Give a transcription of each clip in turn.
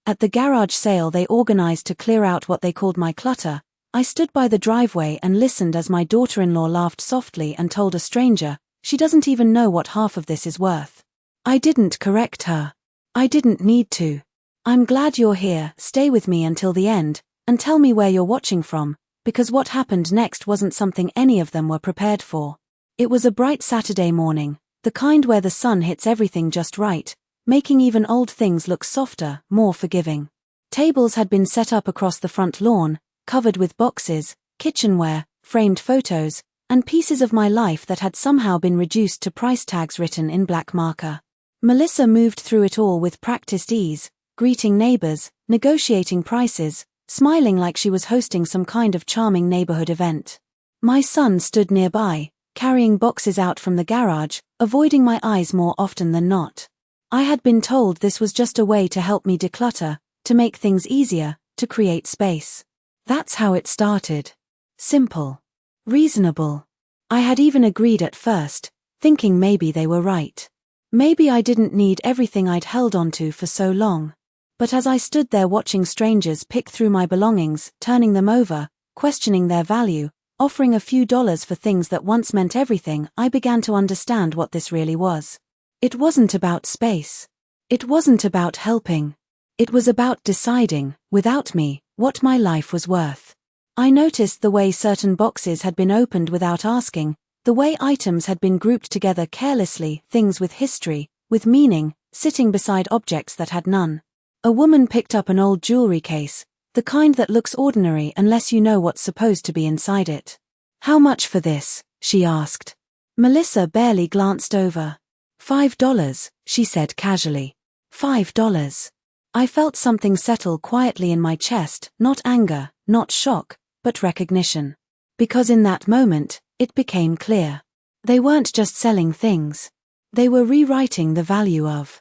At the garage sale they organized to clear out what they called my clutter, I stood by the driveway and listened as my daughter-in-law laughed softly and told a stranger, "She doesn't even know what half of this is worth." I didn't correct her. I didn't need to. "I'm glad you're here, stay with me until the end, and tell me where you're watching from," because what happened next wasn't something any of them were prepared for. It was a bright Saturday morning, the kind where the sun hits everything just right, making even old things look softer, more forgiving. Tables had been set up across the front lawn, covered with boxes, kitchenware, framed photos, and pieces of my life that had somehow been reduced to price tags written in black marker. Melissa moved through it all with practiced ease, greeting neighbors, negotiating prices, smiling like she was hosting some kind of charming neighborhood event. My son stood nearby, carrying boxes out from the garage, avoiding my eyes more often than not. I had been told this was just a way to help me declutter, to make things easier, to create space. That's how it started. Simple. Reasonable. I had even agreed at first, thinking maybe they were right. Maybe I didn't need everything I'd held onto for so long. But as I stood there watching strangers pick through my belongings, turning them over, questioning their value, offering a few dollars for things that once meant everything, I began to understand what this really was. It wasn't about space. It wasn't about helping. It was about deciding, without me, what my life was worth. I noticed the way certain boxes had been opened without asking, the way items had been grouped together carelessly, things with history, with meaning, sitting beside objects that had none. A woman picked up an old jewelry case, the kind that looks ordinary unless you know what's supposed to be inside it. "How much for this?" she asked. Melissa barely glanced over. $5, she said casually. $5. I felt something settle quietly in my chest, not anger, not shock, but recognition. Because in that moment, it became clear. They weren't just selling things. They were rewriting the value of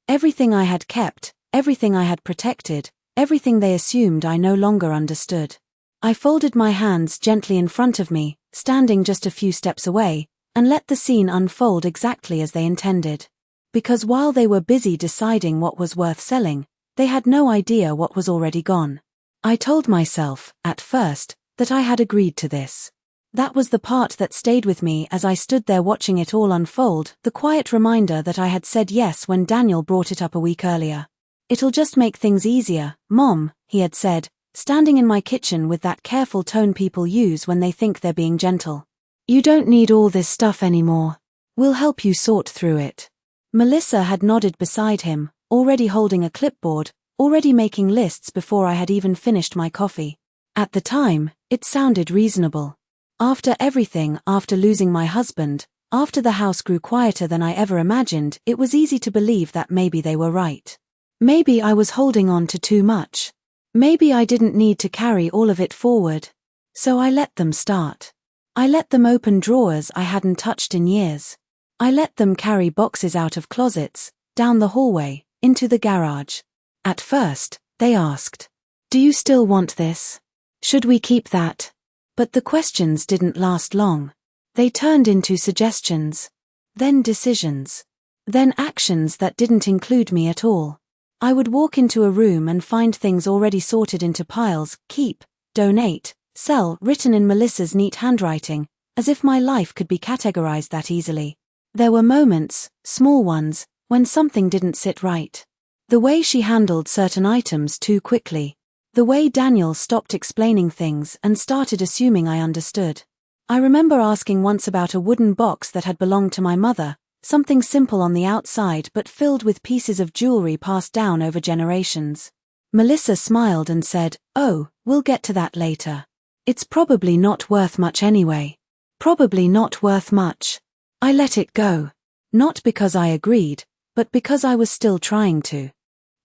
everything I had kept, everything I had protected, everything they assumed I no longer understood. I folded my hands gently in front of me, standing just a few steps away, and let the scene unfold exactly as they intended. Because while they were busy deciding what was worth selling, they had no idea what was already gone. I told myself, at first, that I had agreed to this. That was the part that stayed with me as I stood there watching it all unfold, the quiet reminder that I had said yes when Daniel brought it up a week earlier. "It'll just make things easier, Mom," he had said, standing in my kitchen with that careful tone people use when they think they're being gentle. "You don't need all this stuff anymore. We'll help you sort through it." Melissa had nodded beside him, already holding a clipboard, already making lists before I had even finished my coffee. At the time, it sounded reasonable. After everything, after losing my husband, after the house grew quieter than I ever imagined, it was easy to believe that maybe they were right. Maybe I was holding on to too much. Maybe I didn't need to carry all of it forward. So I let them start. I let them open drawers I hadn't touched in years. I let them carry boxes out of closets, down the hallway, into the garage. At first, they asked, "Do you still want this? Should we keep that?" But the questions didn't last long. They turned into suggestions. Then decisions. Then actions that didn't include me at all. I would walk into a room and find things already sorted into piles, keep, donate, sell, written in Melissa's neat handwriting, as if my life could be categorized that easily. There were moments, small ones, when something didn't sit right. The way she handled certain items too quickly. The way Daniel stopped explaining things and started assuming I understood. I remember asking once about a wooden box that had belonged to my mother, something simple on the outside but filled with pieces of jewelry passed down over generations. Melissa smiled and said, "Oh, we'll get to that later. It's probably not worth much anyway. Probably not worth much." I let it go. Not because I agreed, but because I was still trying to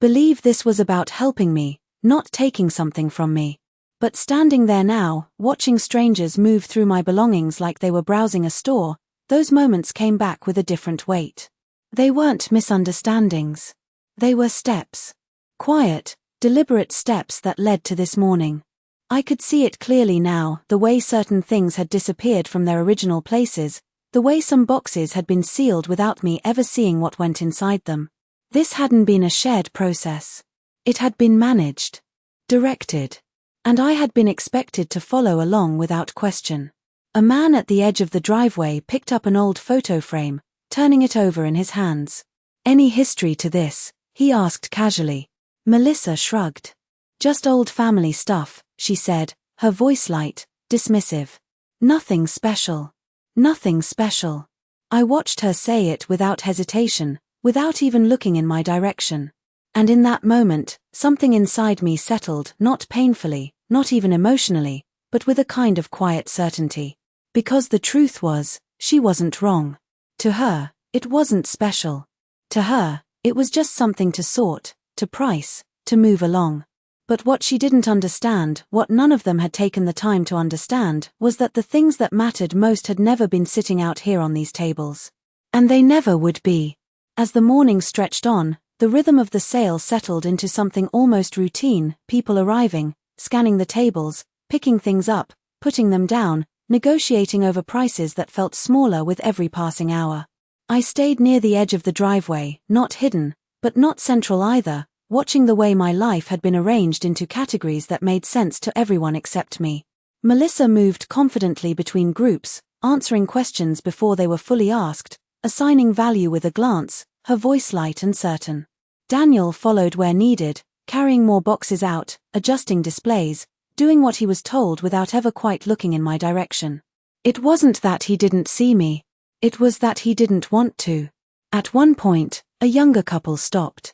believe this was about helping me, not taking something from me. But standing there now, watching strangers move through my belongings like they were browsing a store, those moments came back with a different weight. They weren't misunderstandings. They were steps. Quiet, deliberate steps that led to this morning. I could see it clearly now, the way certain things had disappeared from their original places, the way some boxes had been sealed without me ever seeing what went inside them. This hadn't been a shared process. It had been managed, directed, and I had been expected to follow along without question. A man at the edge of the driveway picked up an old photo frame, turning it over in his hands. "Any history to this?" he asked casually. Melissa shrugged. "Just old family stuff," she said, her voice light, dismissive. "Nothing special. Nothing special." I watched her say it without hesitation, without even looking in my direction. And in that moment, something inside me settled, not painfully, not even emotionally, but with a kind of quiet certainty. Because the truth was, she wasn't wrong. To her, it wasn't special. To her, it was just something to sort, to price, to move along. But what she didn't understand, what none of them had taken the time to understand, was that the things that mattered most had never been sitting out here on these tables. And they never would be. As the morning stretched on, the rhythm of the sale settled into something almost routine, people arriving, scanning the tables, picking things up, putting them down, negotiating over prices that felt smaller with every passing hour. I stayed near the edge of the driveway, not hidden, but not central either, watching the way my life had been arranged into categories that made sense to everyone except me. Melissa moved confidently between groups, answering questions before they were fully asked, assigning value with a glance, her voice light and certain. Daniel followed where needed, carrying more boxes out, adjusting displays, doing what he was told without ever quite looking in my direction. It wasn't that he didn't see me. It was that he didn't want to. At one point, a younger couple stopped.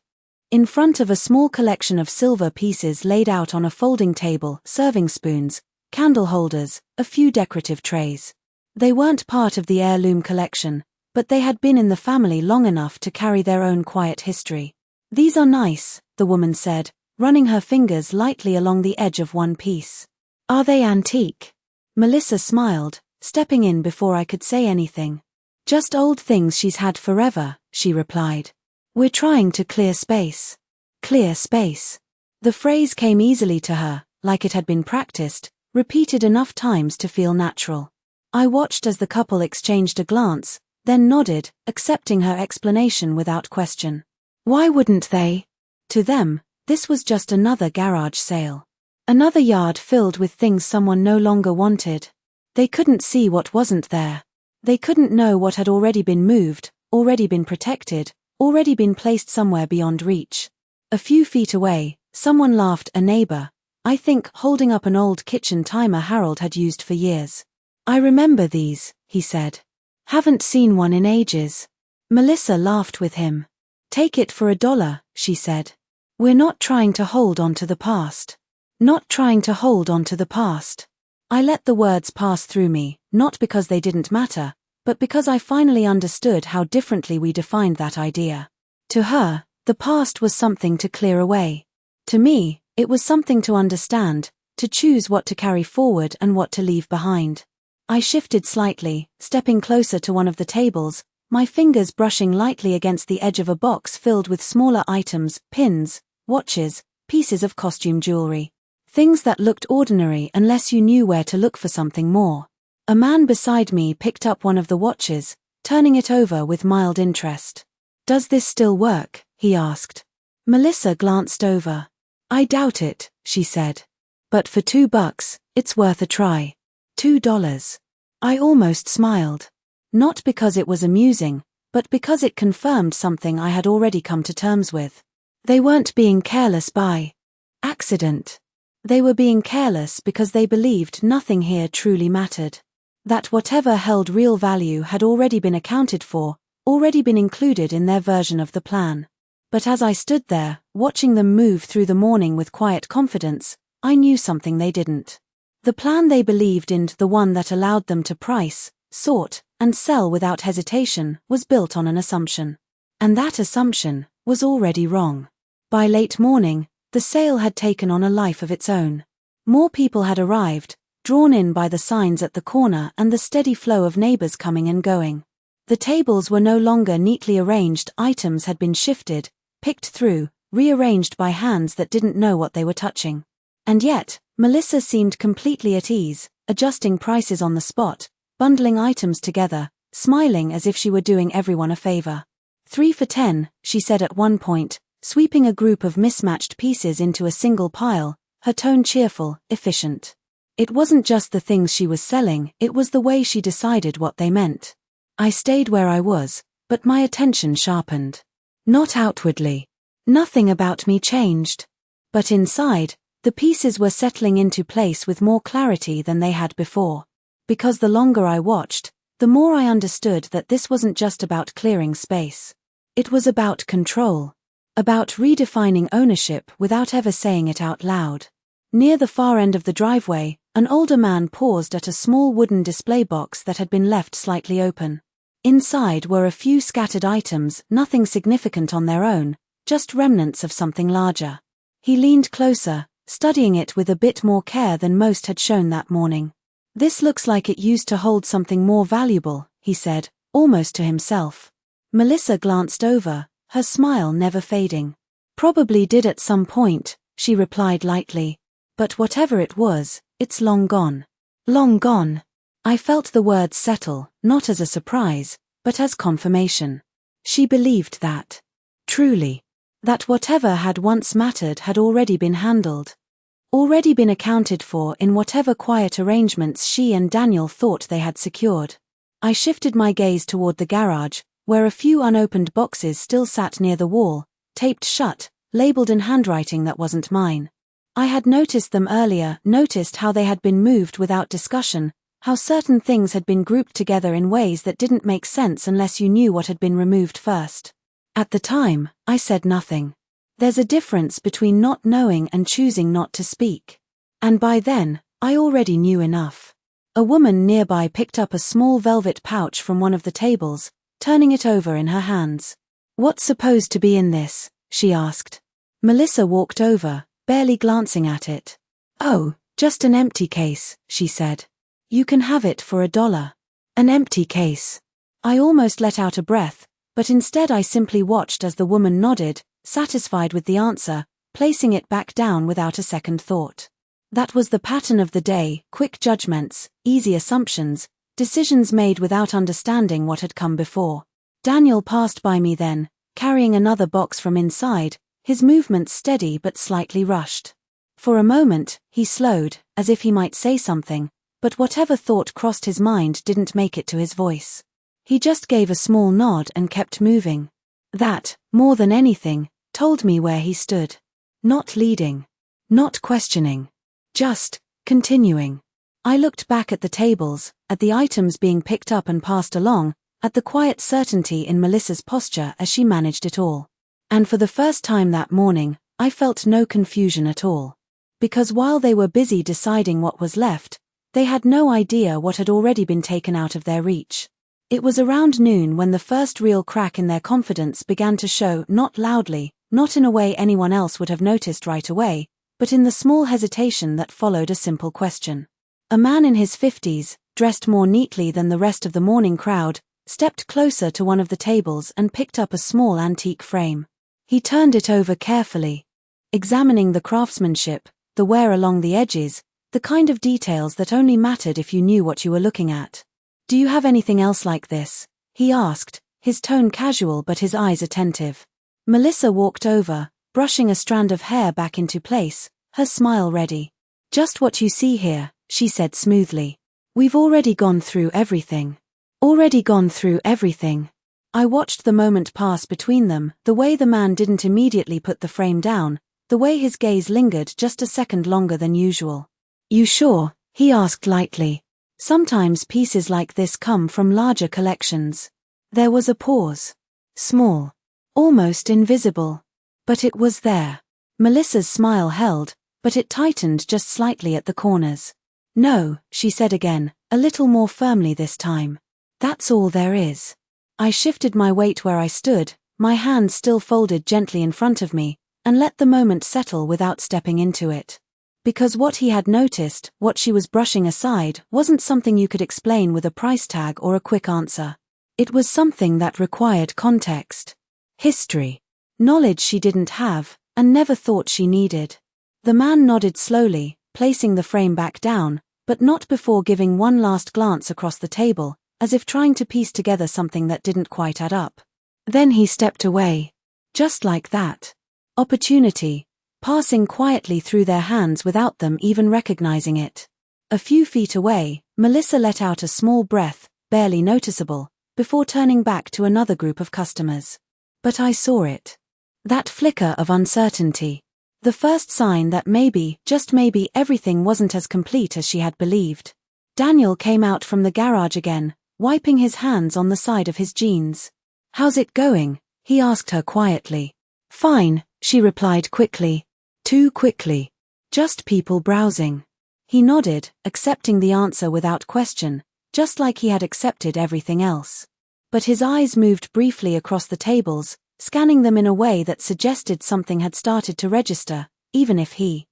In front of a small collection of silver pieces laid out on a folding table, serving spoons, candle holders, a few decorative trays. They weren't part of the heirloom collection, but they had been in the family long enough to carry their own quiet history. "These are nice," the woman said, running her fingers lightly along the edge of one piece. "Are they antique?" Melissa smiled, stepping in before I could say anything. "Just old things she's had forever," she replied. "We're trying to clear space." Clear space. The phrase came easily to her, like it had been practiced, repeated enough times to feel natural. I watched as the couple exchanged a glance, then nodded, accepting her explanation without question. Why wouldn't they? To them, this was just another garage sale. Another yard filled with things someone no longer wanted. They couldn't see what wasn't there. They couldn't know what had already been moved, already been protected, already been placed somewhere beyond reach. A few feet away, someone laughed, a neighbor, I think, holding up an old kitchen timer Harold had used for years. "I remember these," he said. "Haven't seen one in ages." Melissa laughed with him. "Take it for $1, she said. "We're not trying to hold on to the past. Not trying to hold on to the past." I let the words pass through me, not because they didn't matter, but because I finally understood how differently we defined that idea. To her, the past was something to clear away. To me, it was something to understand, to choose what to carry forward and what to leave behind. I shifted slightly, stepping closer to one of the tables, my fingers brushing lightly against the edge of a box filled with smaller items, pins, watches, pieces of costume jewelry. Things that looked ordinary unless you knew where to look for something more. A man beside me picked up one of the watches, turning it over with mild interest. "Does this still work?" he asked. Melissa glanced over. "I doubt it," she said. "But for $2, it's worth a try." $2. I almost smiled. Not because it was amusing, but because it confirmed something I had already come to terms with. They weren't being careless by accident. They were being careless because they believed nothing here truly mattered. That whatever held real value had already been accounted for, already been included in their version of the plan. But as I stood there, watching them move through the morning with quiet confidence, I knew something they didn't. The plan they believed in, the one that allowed them to price, sort, and sell without hesitation, was built on an assumption. And that assumption was already wrong. By late morning, the sale had taken on a life of its own. More people had arrived, drawn in by the signs at the corner and the steady flow of neighbors coming and going. The tables were no longer neatly arranged, items had been shifted, picked through, rearranged by hands that didn't know what they were touching. And yet, Melissa seemed completely at ease, adjusting prices on the spot, bundling items together, smiling as if she were doing everyone a favor. 3 for $10, she said at one point, sweeping a group of mismatched pieces into a single pile, her tone cheerful, efficient. It wasn't just the things she was selling, it was the way she decided what they meant. I stayed where I was, but my attention sharpened. Not outwardly. Nothing about me changed. But inside, the pieces were settling into place with more clarity than they had before. Because the longer I watched, the more I understood that this wasn't just about clearing space. It was about control. About redefining ownership without ever saying it out loud. Near the far end of the driveway, an older man paused at a small wooden display box that had been left slightly open. Inside were a few scattered items, nothing significant on their own, just remnants of something larger. He leaned closer, studying it with a bit more care than most had shown that morning. "This looks like it used to hold something more valuable," he said, almost to himself. Melissa glanced over, her smile never fading. "Probably did at some point," she replied lightly. "But whatever it was, it's long gone." Long gone. I felt the words settle, not as a surprise, but as confirmation. She believed that. Truly. That whatever had once mattered had already been handled. Already been accounted for in whatever quiet arrangements she and Daniel thought they had secured. I shifted my gaze toward the garage, where a few unopened boxes still sat near the wall, taped shut, labeled in handwriting that wasn't mine. I had noticed them earlier, noticed how they had been moved without discussion, how certain things had been grouped together in ways that didn't make sense unless you knew what had been removed first. At the time, I said nothing. There's a difference between not knowing and choosing not to speak. And by then, I already knew enough. A woman nearby picked up a small velvet pouch from one of the tables, turning it over in her hands. "What's supposed to be in this?" she asked. Melissa walked over, barely glancing at it. "Oh, just an empty case," she said. "You can have it for $1. An empty case." I almost let out a breath, but instead I simply watched as the woman nodded, satisfied with the answer, placing it back down without a second thought. That was the pattern of the day: quick judgments, easy assumptions, decisions made without understanding what had come before. Daniel passed by me then, carrying another box from inside, his movements steady but slightly rushed. For a moment, he slowed, as if he might say something, but whatever thought crossed his mind didn't make it to his voice. He just gave a small nod and kept moving. That, more than anything, told me where he stood. Not leading. Not questioning. Just continuing. I looked back at the tables, at the items being picked up and passed along, at the quiet certainty in Melissa's posture as she managed it all. And for the first time that morning, I felt no confusion at all. Because while they were busy deciding what was left, they had no idea what had already been taken out of their reach. It was around noon when the first real crack in their confidence began to show, not loudly, not in a way anyone else would have noticed right away, but in the small hesitation that followed a simple question. A man in his 50s, dressed more neatly than the rest of the morning crowd, stepped closer to one of the tables and picked up a small antique frame. He turned it over carefully, examining the craftsmanship, the wear along the edges, the kind of details that only mattered if you knew what you were looking at. "Do you have anything else like this?" he asked, his tone casual but his eyes attentive. Melissa walked over, brushing a strand of hair back into place, her smile ready. "Just what you see here," she said smoothly. "We've already gone through everything." Already gone through everything. I watched the moment pass between them, the way the man didn't immediately put the frame down, the way his gaze lingered just a second longer than usual. "You sure?" he asked lightly. "Sometimes pieces like this come from larger collections." There was a pause. Small. Almost invisible. But it was there. Melissa's smile held, but it tightened just slightly at the corners. "No," she said again, a little more firmly this time. "That's all there is." I shifted my weight where I stood, my hands still folded gently in front of me, and let the moment settle without stepping into it. Because what he had noticed, what she was brushing aside, wasn't something you could explain with a price tag or a quick answer. It was something that required context. History. Knowledge she didn't have, and never thought she needed. The man nodded slowly, placing the frame back down, but not before giving one last glance across the table, as if trying to piece together something that didn't quite add up. Then he stepped away. Just like that. Opportunity, passing quietly through their hands without them even recognizing it. A few feet away, Melissa let out a small breath, barely noticeable, before turning back to another group of customers. But I saw it. That flicker of uncertainty. The first sign that maybe, just maybe, everything wasn't as complete as she had believed. Daniel came out from the garage again, wiping his hands on the side of his jeans. "How's it going?" he asked her quietly. "Fine," she replied quickly. Too quickly. "Just people browsing." He nodded, accepting the answer without question, just like he had accepted everything else. But his eyes moved briefly across the tables, scanning them in a way that suggested something had started to register, even if he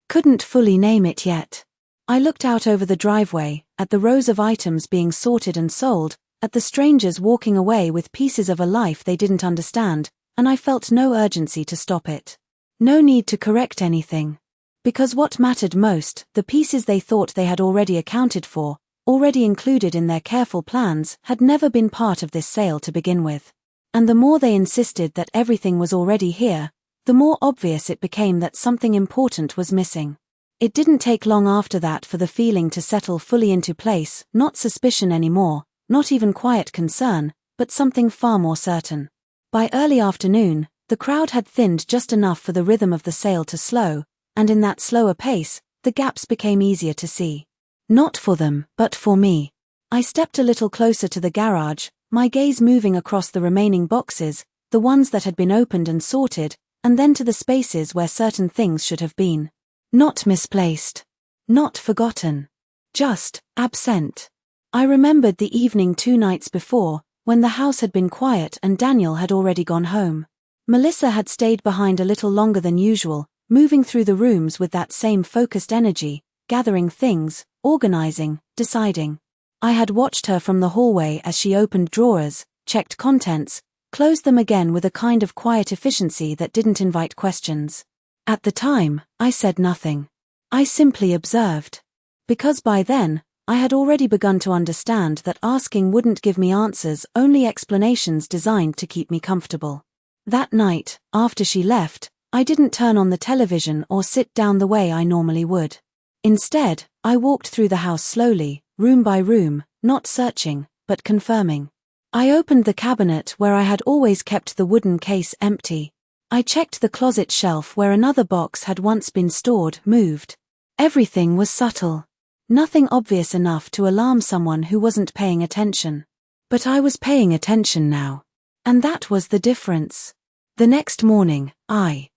couldn't fully name it yet. I looked out over the driveway, at the rows of items being sorted and sold, at the strangers walking away with pieces of a life they didn't understand, and I felt no urgency to stop it. No need to correct anything. Because what mattered most, the pieces they thought they had already accounted for, already included in their careful plans, had never been part of this sale to begin with. And the more they insisted that everything was already here, the more obvious it became that something important was missing. It didn't take long after that for the feeling to settle fully into place, not suspicion anymore, not even quiet concern, but something far more certain. By early afternoon, the crowd had thinned just enough for the rhythm of the sale to slow, and in that slower pace, the gaps became easier to see. Not for them, but for me. I stepped a little closer to the garage, my gaze moving across the remaining boxes, the ones that had been opened and sorted, and then to the spaces where certain things should have been. Not misplaced. Not forgotten. Just absent. I remembered the evening 2 nights before, when the house had been quiet and Daniel had already gone home. Melissa had stayed behind a little longer than usual, moving through the rooms with that same focused energy, gathering things, organizing, deciding. I had watched her from the hallway as she opened drawers, checked contents, closed them again with a kind of quiet efficiency that didn't invite questions. At the time, I said nothing. I simply observed. Because by then, I had already begun to understand that asking wouldn't give me answers, only explanations designed to keep me comfortable. That night, after she left, I didn't turn on the television or sit down the way I normally would. Instead, I walked through the house slowly, room by room, not searching, but confirming. I opened the cabinet where I had always kept the wooden case empty. I checked the closet shelf where another box had once been stored, moved. Everything was subtle. Nothing obvious enough to alarm someone who wasn't paying attention. But I was paying attention now. And that was the difference. The next morning, I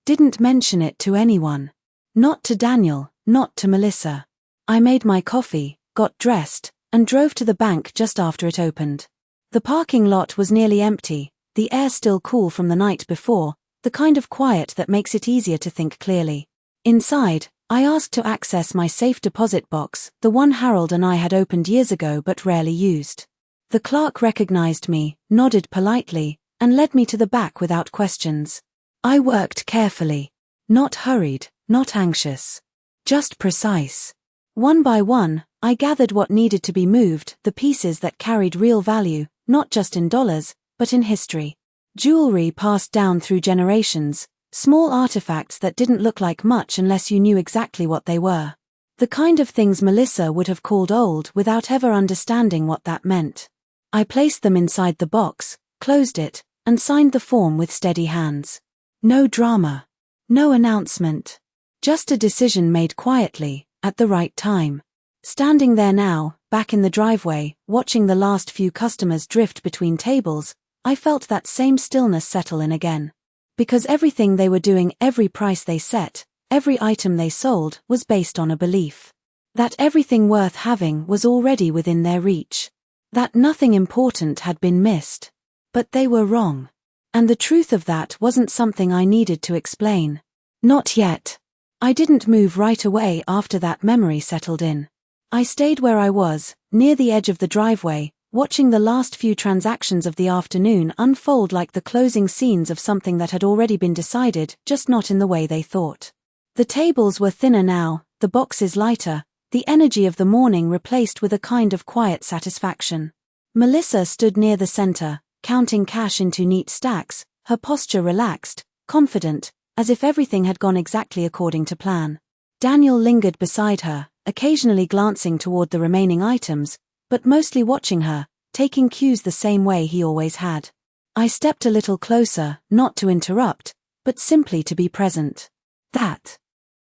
didn't mention it to anyone. Not to Daniel, not to Melissa. I made my coffee, got dressed, and drove to the bank just after it opened. The parking lot was nearly empty, the air still cool from the night before, the kind of quiet that makes it easier to think clearly. Inside, I asked to access my safe deposit box, the one Harold and I had opened years ago but rarely used. The clerk recognized me, nodded politely, and led me to the back without questions. I worked carefully. Not hurried, not anxious. Just precise. One by one, I gathered what needed to be moved, the pieces that carried real value, not just in dollars, but in history. Jewelry passed down through generations, small artifacts that didn't look like much unless you knew exactly what they were. The kind of things Melissa would have called old without ever understanding what that meant. I placed them inside the box, closed it, and signed the form with steady hands. No drama. No announcement. Just a decision made quietly, at the right time. Standing there now, back in the driveway, watching the last few customers drift between tables, I felt that same stillness settle in again. Because everything they were doing, every price they set, every item they sold, was based on a belief. That everything worth having was already within their reach. That nothing important had been missed. But they were wrong. And the truth of that wasn't something I needed to explain. Not yet. I didn't move right away after that memory settled in. I stayed where I was, near the edge of the driveway, watching the last few transactions of the afternoon unfold like the closing scenes of something that had already been decided, just not in the way they thought. The tables were thinner now, the boxes lighter, the energy of the morning replaced with a kind of quiet satisfaction. Melissa stood near the center, counting cash into neat stacks, her posture relaxed, confident, as if everything had gone exactly according to plan. Daniel lingered beside her, occasionally glancing toward the remaining items, but mostly watching her, taking cues the same way he always had. I stepped a little closer, not to interrupt, but simply to be present. That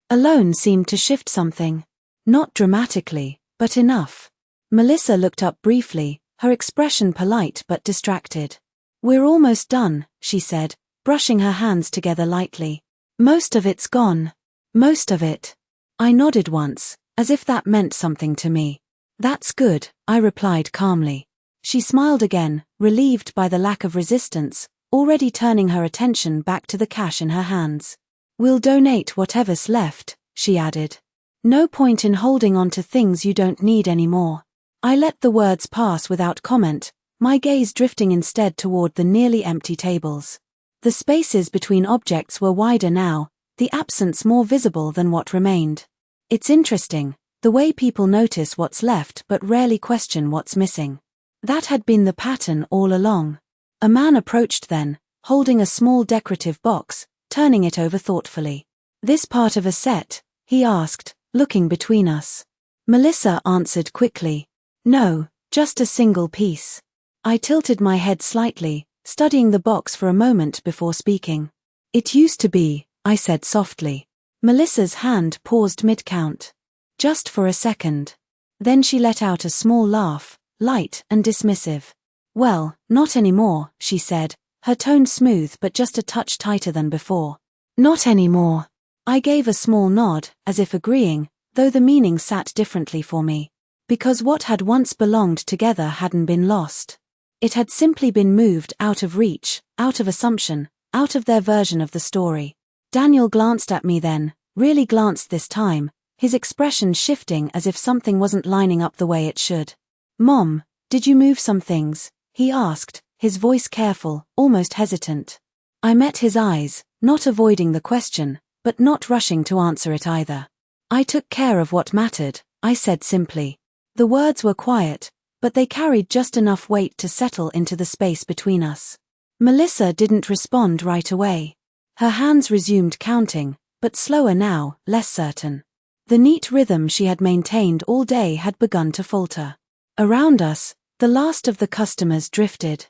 alone seemed to shift something. Not dramatically, but enough. Melissa looked up briefly, her expression polite but distracted. "We're almost done," she said, brushing her hands together lightly. "Most of it's gone." "Most of it." I nodded once, as if that meant something to me. "That's good," I replied calmly. She smiled again, relieved by the lack of resistance, already turning her attention back to the cash in her hands. "We'll donate whatever's left," she added. "No point in holding on to things you don't need anymore." I let the words pass without comment, my gaze drifting instead toward the nearly empty tables. The spaces between objects were wider now, the absence more visible than what remained. It's interesting, the way people notice what's left but rarely question what's missing. That had been the pattern all along. A man approached then, holding a small decorative box, turning it over thoughtfully. "This part of a set?" he asked, looking between us. Melissa answered quickly. "No, just a single piece." I tilted my head slightly, studying the box for a moment before speaking. "It used to be," I said softly. Melissa's hand paused mid-count. Just for a second. Then she let out a small laugh, light and dismissive. "Well, not anymore," she said, her tone smooth but just a touch tighter than before. "Not anymore." I gave a small nod, as if agreeing, though the meaning sat differently for me. Because what had once belonged together hadn't been lost. It had simply been moved out of reach, out of assumption, out of their version of the story. Daniel glanced at me then, really glanced this time, his expression shifting as if something wasn't lining up the way it should. "Mom, did you move some things?" he asked, his voice careful, almost hesitant. I met his eyes, not avoiding the question, but not rushing to answer it either. "I took care of what mattered," I said simply. The words were quiet, but they carried just enough weight to settle into the space between us. Melissa didn't respond right away. Her hands resumed counting, but slower now, less certain. The neat rhythm she had maintained all day had begun to falter. Around us, the last of the customers drifted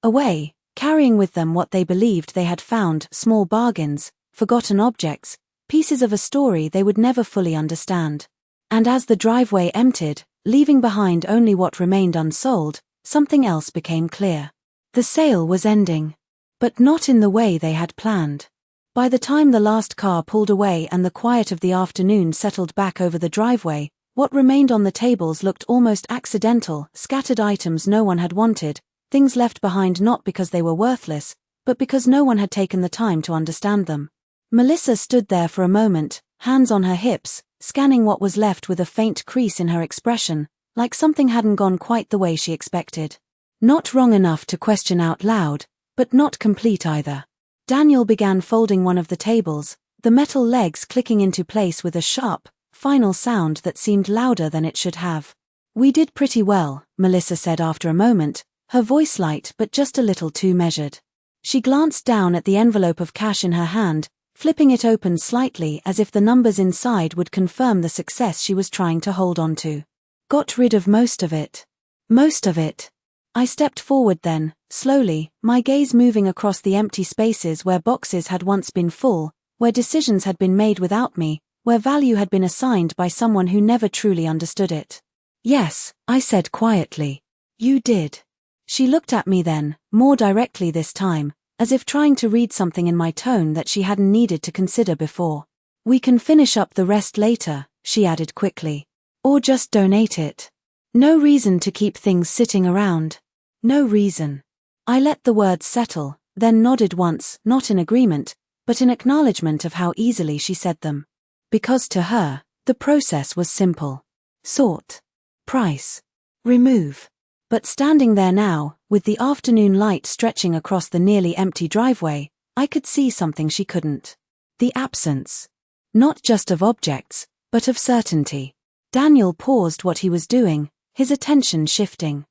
away, carrying with them what they believed they had found: small bargains, forgotten objects, pieces of a story they would never fully understand. And as the driveway emptied, leaving behind only what remained unsold, something else became clear. The sale was ending. But not in the way they had planned. By the time the last car pulled away and the quiet of the afternoon settled back over the driveway, what remained on the tables looked almost accidental: scattered items no one had wanted, things left behind not because they were worthless, but because no one had taken the time to understand them. Melissa stood there for a moment, hands on her hips, scanning what was left with a faint crease in her expression, like something hadn't gone quite the way she expected. Not wrong enough to question out loud, but not complete either. Daniel began folding one of the tables, the metal legs clicking into place with a sharp, final sound that seemed louder than it should have. "We did pretty well," Melissa said after a moment, her voice light but just a little too measured. She glanced down at the envelope of cash in her hand, flipping it open slightly as if the numbers inside would confirm the success she was trying to hold on to. "Got rid of most of it." "Most of it." I stepped forward then, slowly, my gaze moving across the empty spaces where boxes had once been full, where decisions had been made without me, where value had been assigned by someone who never truly understood it. "Yes," I said quietly. "You did." She looked at me then, more directly this time, as if trying to read something in my tone that she hadn't needed to consider before. "We can finish up the rest later," she added quickly. "Or just donate it. No reason to keep things sitting around." No reason. I let the words settle, then nodded once, not in agreement, but in acknowledgement of how easily she said them. Because to her, the process was simple. Sort. Price. Remove. But standing there now, with the afternoon light stretching across the nearly empty driveway, I could see something she couldn't. The absence. Not just of objects, but of certainty. Daniel paused what he was doing, his attention shifting.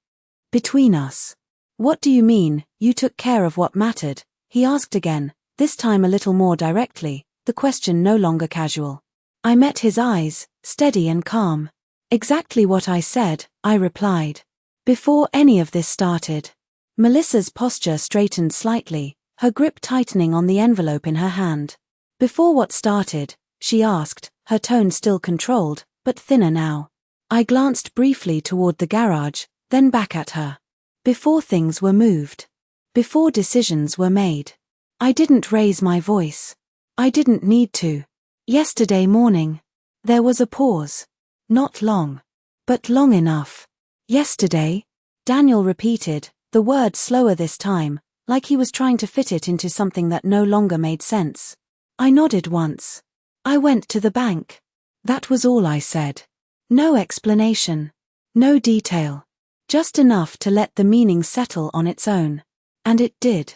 "Between us. What do you mean, you took care of what mattered?" he asked again, this time a little more directly, the question no longer casual. I met his eyes, steady and calm. Exactly what I said, I replied. Before any of this started. Melissa's posture straightened slightly, her grip tightening on the envelope in her hand. Before what started, she asked, her tone still controlled, but thinner now. I glanced briefly toward the garage, then back at her. Before things were moved. Before decisions were made. I didn't raise my voice. I didn't need to. Yesterday morning. There was a pause. Not long. But long enough. Yesterday? Daniel repeated, the word slower this time, like he was trying to fit it into something that no longer made sense. I nodded once. I went to the bank. That was all I said. No explanation. No detail. Just enough to let the meaning settle on its own. And it did.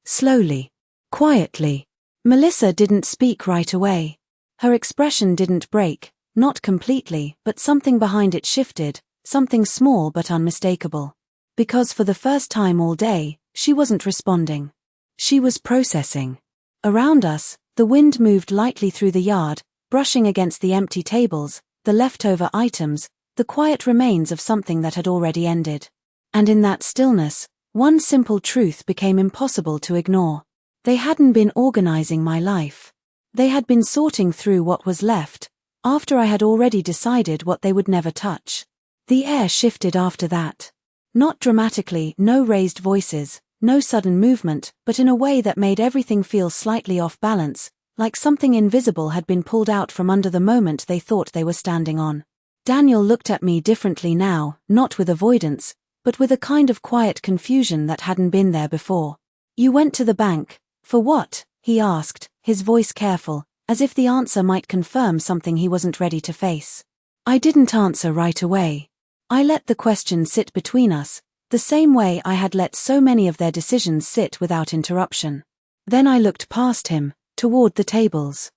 Slowly. Quietly. Melissa didn't speak right away. Her expression didn't break, not completely, but something behind it shifted, something small but unmistakable. Because for the first time all day, she wasn't responding. She was processing. Around us, the wind moved lightly through the yard, brushing against the empty tables, the leftover items, the quiet remains of something that had already ended. And in that stillness, one simple truth became impossible to ignore. They hadn't been organizing my life. They had been sorting through what was left, after I had already decided what they would never touch. The air shifted after that. Not dramatically, no raised voices, no sudden movement, but in a way that made everything feel slightly off balance, like something invisible had been pulled out from under the moment they thought they were standing on. Daniel looked at me differently now, not with avoidance, but with a kind of quiet confusion that hadn't been there before. You went to the bank. For what? He asked, his voice careful, as if the answer might confirm something he wasn't ready to face. I didn't answer right away. I let the question sit between us, the same way I had let so many of their decisions sit without interruption. Then I looked past him, toward the tables.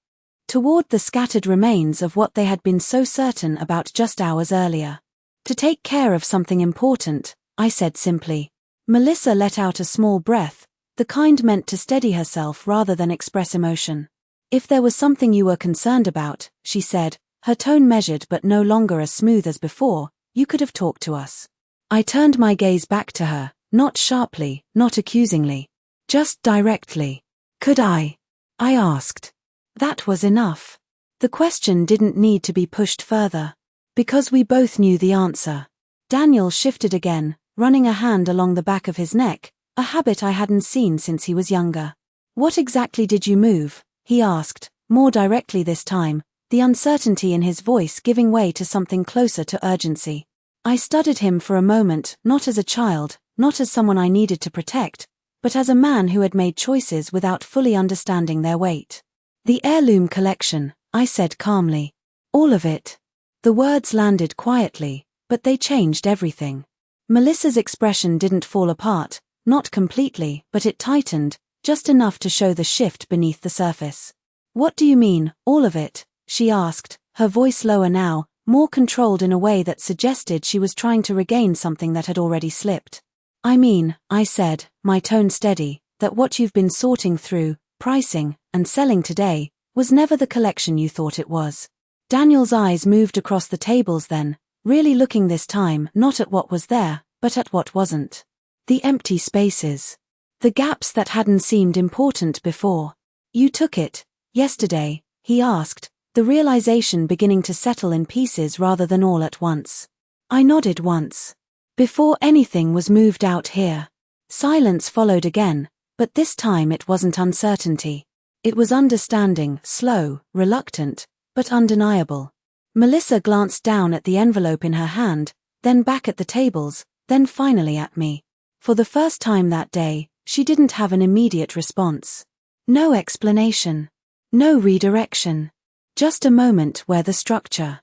Toward the scattered remains of what they had been so certain about just hours earlier. To take care of something important, I said simply. Melissa let out a small breath, the kind meant to steady herself rather than express emotion. If there was something you were concerned about, she said, her tone measured but no longer as smooth as before, you could have talked to us. I turned my gaze back to her, not sharply, not accusingly. Just directly. Could I? I asked. That was enough. The question didn't need to be pushed further. Because we both knew the answer. Daniel shifted again, running a hand along the back of his neck, a habit I hadn't seen since he was younger. What exactly did you move? He asked, more directly this time, the uncertainty in his voice giving way to something closer to urgency. I studied him for a moment, not as a child, not as someone I needed to protect, but as a man who had made choices without fully understanding their weight. The heirloom collection, I said calmly. All of it. The words landed quietly, but they changed everything. Melissa's expression didn't fall apart, not completely, but it tightened, just enough to show the shift beneath the surface. What do you mean, all of it? She asked, her voice lower now, more controlled in a way that suggested she was trying to regain something that had already slipped. I mean, I said, my tone steady, that what you've been sorting through, pricing, and selling today, was never the collection you thought it was. Daniel's eyes moved across the tables then, really looking this time not at what was there, but at what wasn't. The empty spaces. The gaps that hadn't seemed important before. You took it, yesterday, he asked, the realization beginning to settle in pieces rather than all at once. I nodded once. Before anything was moved out here. Silence followed again, but this time it wasn't uncertainty. It was understanding, slow, reluctant, but undeniable. Melissa glanced down at the envelope in her hand, then back at the tables, then finally at me. For the first time that day, she didn't have an immediate response. No explanation. No redirection. Just a moment where the structure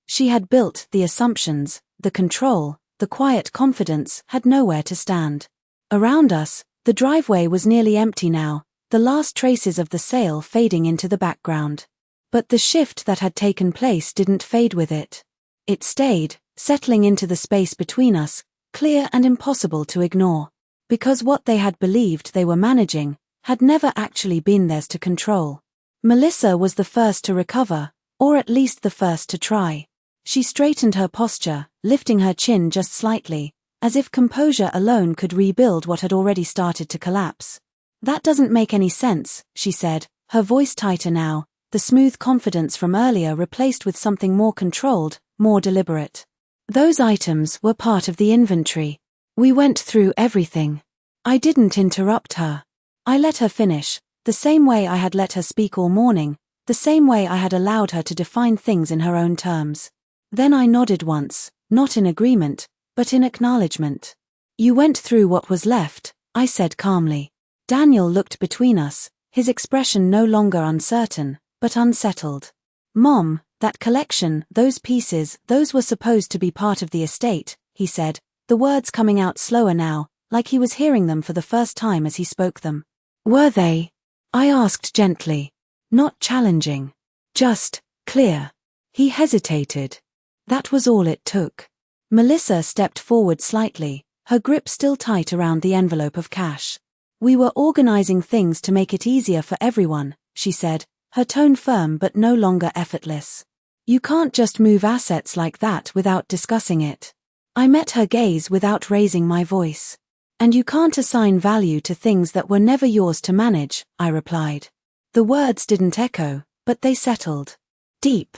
she had built, the assumptions, the control, the quiet confidence, had nowhere to stand. Around us, the driveway was nearly empty now, the last traces of the sale fading into the background. But the shift that had taken place didn't fade with it. It stayed, settling into the space between us, clear and impossible to ignore. Because what they had believed they were managing had never actually been theirs to control. Melissa was the first to recover, or at least the first to try. She straightened her posture, lifting her chin just slightly, as if composure alone could rebuild what had already started to collapse. "That doesn't make any sense," she said, her voice tighter now, the smooth confidence from earlier replaced with something more controlled, more deliberate. "Those items were part of the inventory. We went through everything." I didn't interrupt her. I let her finish, the same way I had let her speak all morning, the same way I had allowed her to define things in her own terms. Then I nodded once, not in agreement, but in acknowledgement. "You went through what was left," I said calmly. Daniel looked between us, his expression no longer uncertain, but unsettled. "Mom, that collection, those pieces, those were supposed to be part of the estate," he said, the words coming out slower now, like he was hearing them for the first time as he spoke them. "Were they?" I asked gently. Not challenging. Just clear. He hesitated. That was all it took. Melissa stepped forward slightly, her grip still tight around the envelope of cash. "We were organizing things to make it easier for everyone," she said, her tone firm but no longer effortless. "You can't just move assets like that without discussing it." I met her gaze without raising my voice. "And you can't assign value to things that were never yours to manage," I replied. The words didn't echo, but they settled. Deep.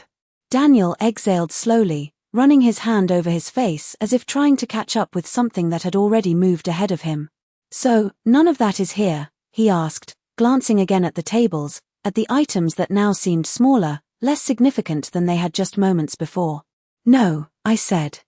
Daniel exhaled slowly, running his hand over his face as if trying to catch up with something that had already moved ahead of him. "So, none of that is here?" he asked, glancing again at the tables, at the items that now seemed smaller, less significant than they had just moments before. "No," I said.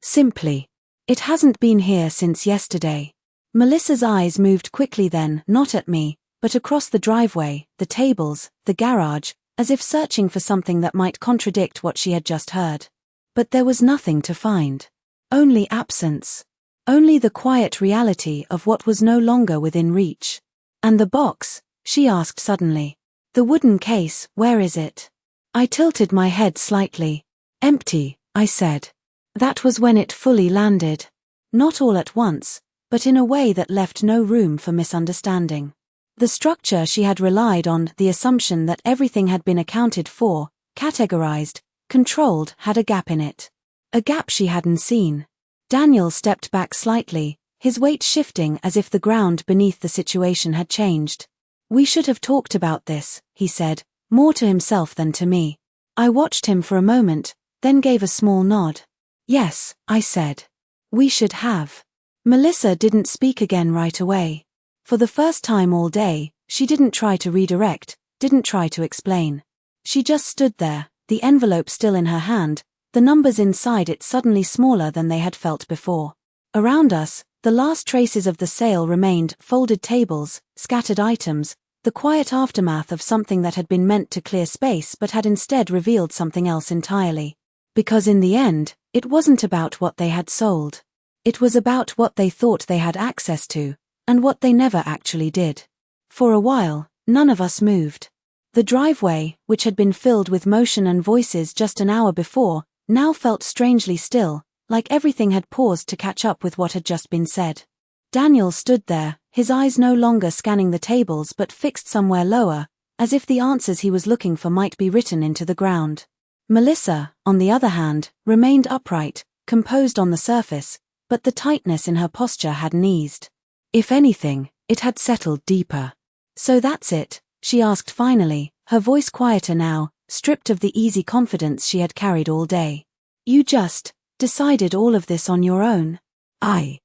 Simply. "It hasn't been here since yesterday." Melissa's eyes moved quickly then, not at me, but across the driveway, the tables, the garage, as if searching for something that might contradict what she had just heard. But there was nothing to find. Only absence. Only the quiet reality of what was no longer within reach. "And the box?" she asked suddenly. "The wooden case, where is it?" I tilted my head slightly. "Empty," I said. That was when it fully landed. Not all at once, but in a way that left no room for misunderstanding. The structure she had relied on, the assumption that everything had been accounted for, categorized, controlled, had a gap in it. A gap she hadn't seen. Daniel stepped back slightly, his weight shifting as if the ground beneath the situation had changed. "We should have talked about this," he said, more to himself than to me. I watched him for a moment, then gave a small nod. "Yes," I said. "We should have." Melissa didn't speak again right away. For the first time all day, she didn't try to redirect, didn't try to explain. She just stood there, the envelope still in her hand, the numbers inside it suddenly smaller than they had felt before. Around us, the last traces of the sale remained: folded tables, scattered items, the quiet aftermath of something that had been meant to clear space but had instead revealed something else entirely. Because in the end, it wasn't about what they had sold. It was about what they thought they had access to, and what they never actually did. For a while, none of us moved. The driveway, which had been filled with motion and voices just an hour before, now felt strangely still, like everything had paused to catch up with what had just been said. Daniel stood there, his eyes no longer scanning the tables but fixed somewhere lower, as if the answers he was looking for might be written into the ground. Melissa, on the other hand, remained upright, composed on the surface, but the tightness in her posture hadn't eased. If anything, it had settled deeper. "So that's it?" she asked finally, her voice quieter now, stripped of the easy confidence she had carried all day. "You just decided all of this on your own?" I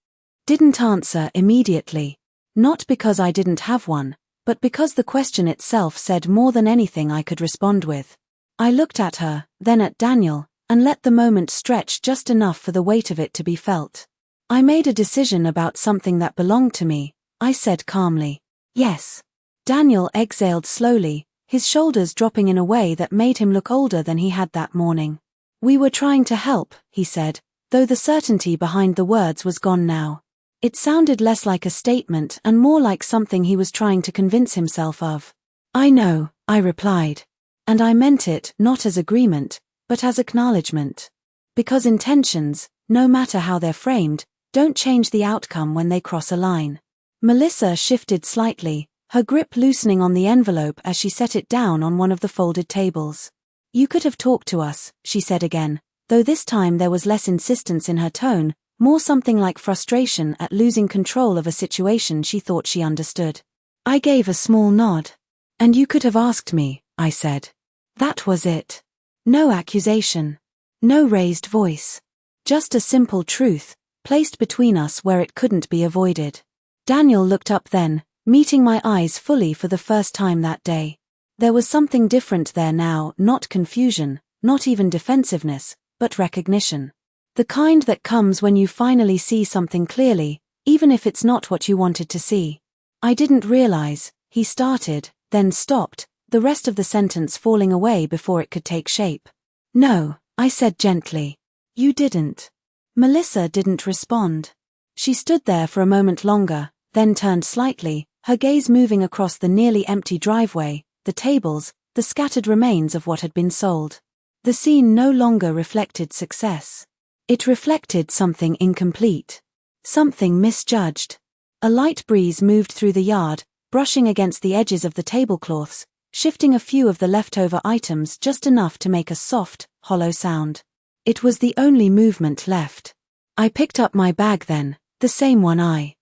didn't answer immediately. Not because I didn't have one, but because the question itself said more than anything I could respond with. I looked at her, then at Daniel, and let the moment stretch just enough for the weight of it to be felt. "I made a decision about something that belonged to me," I said calmly. "Yes." Daniel exhaled slowly, his shoulders dropping in a way that made him look older than he had that morning. "We were trying to help," he said, though the certainty behind the words was gone now. It sounded less like a statement and more like something he was trying to convince himself of. "I know," I replied. And I meant it not as agreement, but as acknowledgement. Because intentions, no matter how they're framed, don't change the outcome when they cross a line. Melissa shifted slightly, her grip loosening on the envelope as she set it down on one of the folded tables. "You could have talked to us," she said again, though this time there was less insistence in her tone, more something like frustration at losing control of a situation she thought she understood. I gave a small nod. "And you could have asked me," I said. That was it. No accusation. No raised voice. Just a simple truth, placed between us where it couldn't be avoided. Daniel looked up then, meeting my eyes fully for the first time that day. There was something different there now, not confusion, not even defensiveness, but recognition. The kind that comes when you finally see something clearly, even if it's not what you wanted to see. "I didn't realize," he started, then stopped, the rest of the sentence falling away before it could take shape. "No," I said gently. "You didn't." Melissa didn't respond. She stood there for a moment longer, then turned slightly, her gaze moving across the nearly empty driveway, the tables, the scattered remains of what had been sold. The scene no longer reflected success. It reflected something incomplete. Something misjudged. A light breeze moved through the yard, brushing against the edges of the tablecloths, shifting a few of the leftover items just enough to make a soft, hollow sound. It was the only movement left. I picked up my bag then, the same one I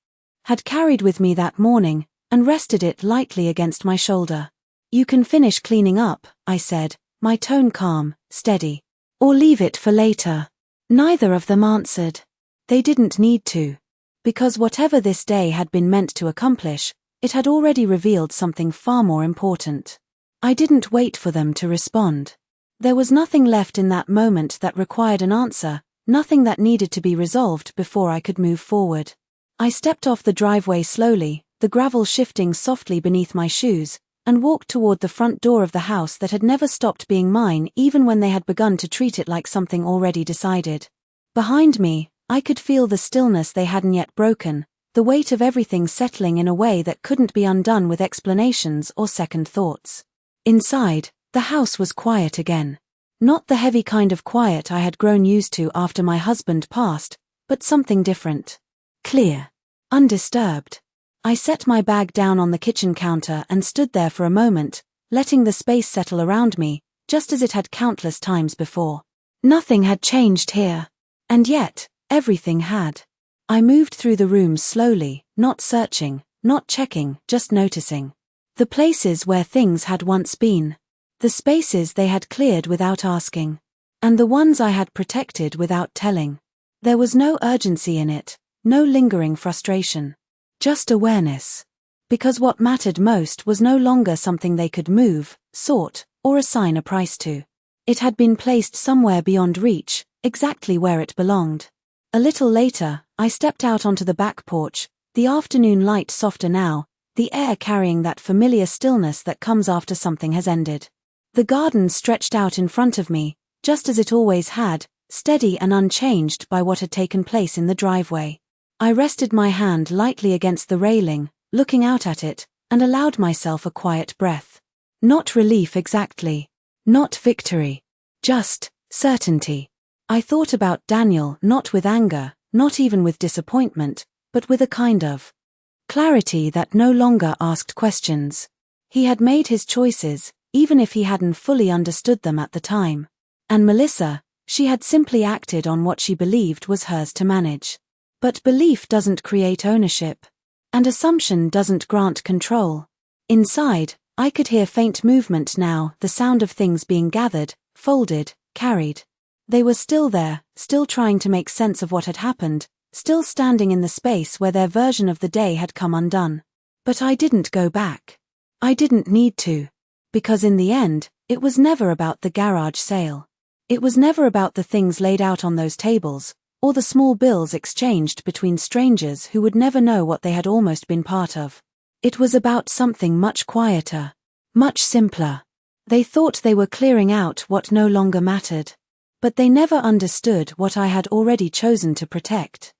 had carried with me that morning, and rested it lightly against my shoulder. "You can finish cleaning up," I said, my tone calm, steady. "Or leave it for later." Neither of them answered. They didn't need to. Because whatever this day had been meant to accomplish, it had already revealed something far more important. I didn't wait for them to respond. There was nothing left in that moment that required an answer, nothing that needed to be resolved before I could move forward. I stepped off the driveway slowly, the gravel shifting softly beneath my shoes, and walked toward the front door of the house that had never stopped being mine even when they had begun to treat it like something already decided. Behind me, I could feel the stillness they hadn't yet broken, the weight of everything settling in a way that couldn't be undone with explanations or second thoughts. Inside, the house was quiet again. Not the heavy kind of quiet I had grown used to after my husband passed, but something different. Clear. Undisturbed. I set my bag down on the kitchen counter and stood there for a moment, letting the space settle around me, just as it had countless times before. Nothing had changed here. And yet, everything had. I moved through the rooms slowly, not searching, not checking, just noticing. The places where things had once been. The spaces they had cleared without asking. And the ones I had protected without telling. There was no urgency in it, no lingering frustration. Just awareness. Because what mattered most was no longer something they could move, sort, or assign a price to. It had been placed somewhere beyond reach, exactly where it belonged. A little later, I stepped out onto the back porch, the afternoon light softer now, the air carrying that familiar stillness that comes after something has ended. The garden stretched out in front of me, just as it always had, steady and unchanged by what had taken place in the driveway. I rested my hand lightly against the railing, looking out at it, and allowed myself a quiet breath. Not relief exactly. Not victory. Just certainty. I thought about Daniel not with anger, not even with disappointment, but with a kind of clarity that no longer asked questions. He had made his choices, even if he hadn't fully understood them at the time. And Melissa, she had simply acted on what she believed was hers to manage. But belief doesn't create ownership. And assumption doesn't grant control. Inside, I could hear faint movement now, the sound of things being gathered, folded, carried. They were still there, still trying to make sense of what had happened, still standing in the space where their version of the day had come undone. But I didn't go back. I didn't need to. Because in the end, it was never about the garage sale. It was never about the things laid out on those tables, or the small bills exchanged between strangers who would never know what they had almost been part of. It was about something much quieter, much simpler. They thought they were clearing out what no longer mattered. But they never understood what I had already chosen to protect.